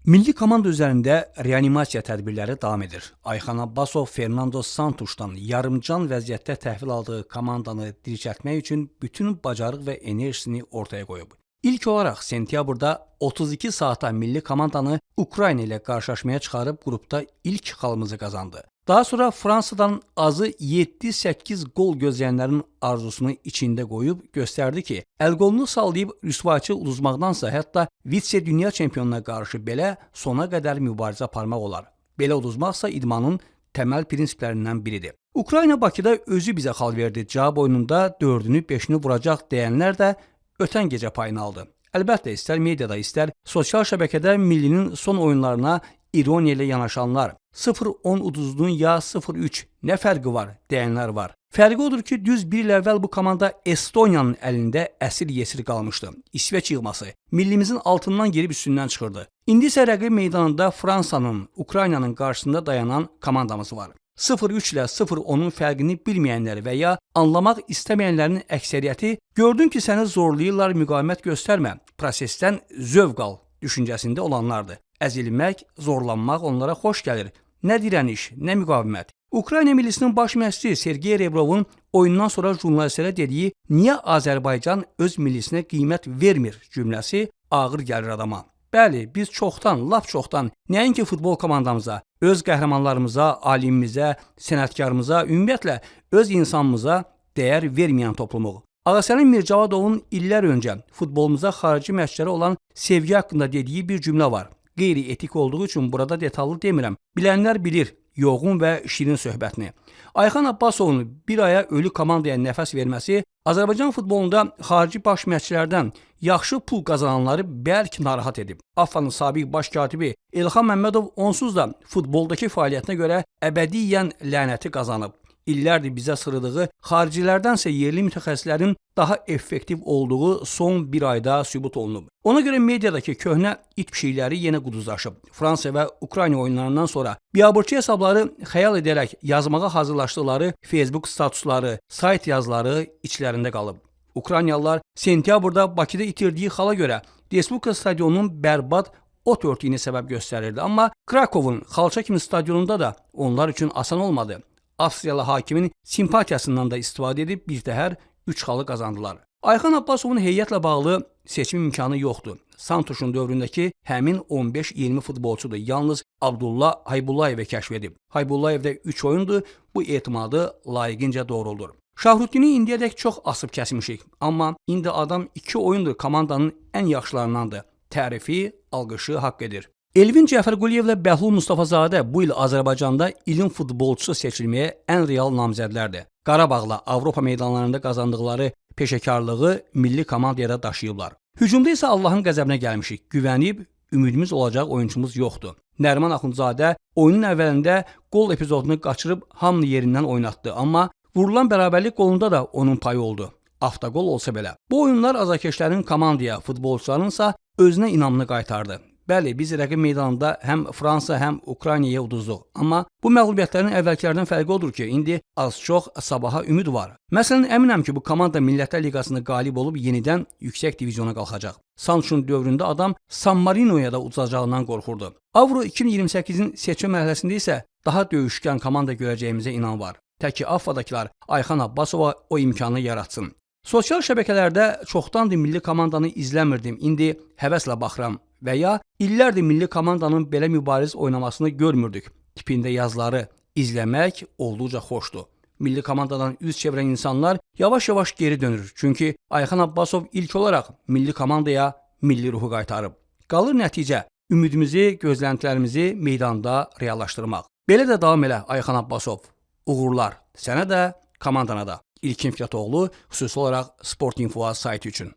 Milli komanda üzərində reanimasiya tədbirləri davam edir. Ayxan Abbasov Fernando Santuşdan yarımcan vəziyyətdə təhvil aldığı komandanı dirçəltmək üçün bütün bacarıq və enerjisini ortaya qoyub. İlk olaraq sentyabrda 32 saata milli komandanı Ukrayna ilə qarşılaşmaya çıxarıb qrupda ilk xalımızı qazandı. Daha sonra Fransadan azı 7-8 qol gözləyənlərin arzusunu içində qoyub göstərdi ki, əl-qolunu sallayıb rüsvayçı uduzmaqdansa hətta vitse-dünya çempionuna qarşı belə sona qədər mübarizə aparmaq olar. Belə uduzmaqsa idmanın təməl prinsiplərindən biridir. Ukrayna Bakıda özü bizə xal verdi. Cavab oyununda 4-ünü 5-ini vuracaq deyənlər də ötən gecə payını aldı. Əlbəttə, istər mediada, istər sosial şəbəkədə millinin son oyunlarına ironiya ilə yanaşanlar, 0-10 uduzduğun ya 0-3 nə fərqi var deyənlər var. Fərqi odur ki, düz bir il əvvəl bu komanda Estoniyanın əlində əsir-yesir qalmışdı. İsveç yığması millimizin altından gelib üstündən çıxırdı. İndi isə rəqib meydanında Fransanın, Ukraynanın qarşısında dayanan komandamız var. 0-3 ilə 0-10'un fərqini bilməyənlər və ya anlamaq istəməyənlərin əksəriyyəti gördün ki, səni zorlayırlar, müqavimət göstərmə, prosesdən zövq al düşüncəsində olanlardır. Əzilmək, zorlanmaq onlara xoş gəlir. Nə dirəniş, nə müqavimət. Ukrayna millisinin baş məşqçisi Sergey Rebrovun oyundan sonra jurnalistlərə dediyi "Niyə Azərbaycan öz millisinə qiymət vermir?" cümləsi ağır gəlir adama. Bəli, biz çoxdan, lap çoxdan nəinki futbol komandamıza, öz qəhrəmanlarımıza, alimimizə, sənətkarımıza, ümumiyyətlə öz insanımıza dəyər verməyən toplumuq. Ağasəlim Mircavadovun illər öncə futbolumuza xarici məşqçilərə olan sevgi haqqında dediyi bir cümlə var. Qeyri-etik olduğu üçün burada detallı demirəm. Bilənlər bilir yoğun və şirin söhbətini. Ayxan Abbasovun bir aya ölü komandaya nəfəs verməsi Azərbaycan futbolunda xarici baş məşqçilərdən yaxşı pul qazananları bəlkə narahat edib. AFFA'nın sabiq baş katibi Elxan Məmmədov onsuz da futboldakı fəaliyyətinə görə əbədiyyən lənəti qazanıb. İllərdir bizə sırıdığı, xaricilərdənsə yerli mütəxəssislərin daha effektiv olduğu son bir ayda sübut olunub. Ona görə mediadakı köhnə it pişikləri yenə quduzlaşıb. Fransa və Ukrayna oyunlarından sonra biabırçı hesabları xəyal edərək yazmağa hazırlaşdıqları Facebook statusları, sayt yazıları içlərində qalıb. Ukraynalılar sentyabrda Bakıda itirdiyi xala görə Respublika stadionunun bərbad ot örtüyünə səbəb göstərirdi. Amma Krakovun xalça kimi stadionunda da onlar üçün asan olmadı. Avstriyalı hakimin simpatiyasından da istifadə edib birtəhər 3 xalı qazandılar. Ayxan Abbasovun heyətlə bağlı seçim imkanı yoxdur. Santuşun dövründəki həmin 15-20 futbolçudur. Yalnız Abdullah Haybullayevə kəşf edib. Haybullayevdə 3 oyundur, bu etimadı layiqincə doğruldur. Şahruddini indiyədək çox asıb kəsmişik. Amma indi adam 2 oyundur komandanın ən yaxşılarındandır. Tərifi, alqışı haqq edir. Elvin Cəfərquliyevlə Bəhlul Mustafazadə bu il Azərbaycanda ilin futbolçusu seçilməyə ən real namizədlərdir. Qarabağla Avropa meydanlarında qazandıqları peşəkarlığı milli komandaya da daşıyıblar. Hücumda isə Allahın qəzəbinə gəlmişik. Güvənib, ümidimiz olacaq oyunçumuz yoxdur. Nəriman Axundzadə oyunun əvvəlində qol epizodunu qaçırıb hamını yerindən oynatdı. Amma vurulan bərabərlik qolunda da onun payı oldu. Avtogol olsa belə. Bu oyunlar azarkeşlərin komandaya, futbolçularınsa özünə inamını qaytardı. Bəli, biz rəqib meydanında həm Fransa, həm Ukraynaya uduzduq. Amma bu məğlubiyyətlərin əvvəlkilərdən fərqi odur ki, indi az-çox sabaha ümid var. Məsələn, əminəm ki, bu komanda Millətlər Liqasında qalib olub yenidən yüksək divizyona qalxacaq. Sanchun dövründə adam San Marino'ya da uzacağından qorxurdu. Avro 2028-in seçim mərhələsində isə daha döyüşkən komanda görəcəyimizə inan var. Təki AFFA'dakılar Ayxan Abbasova o imkanı yaratsın. Sosial şəbəkələrdə çoxdandır milli komandanı izləmirdim, indi həvəslə baxıram və ya illərdir milli komandanın belə mübariz oynamasını görmürdük. Tipində yazıları izləmək olduqca xoşdur. Milli komandadan üz çevirən insanlar yavaş-yavaş geri dönür. Çünki Ayxan Abbasov ilk olaraq milli komandaya milli ruhu qaytarıb. Qalır nəticə, ümidimizi, gözləntilərimizi meydanda reallaşdırmaq. Belə də davam elə Ayxan Abbasov. Uğurlar sənə də, komandana da. İlkin Fikratoğlu, xüsusi olaraq Sport Info saytı üçün.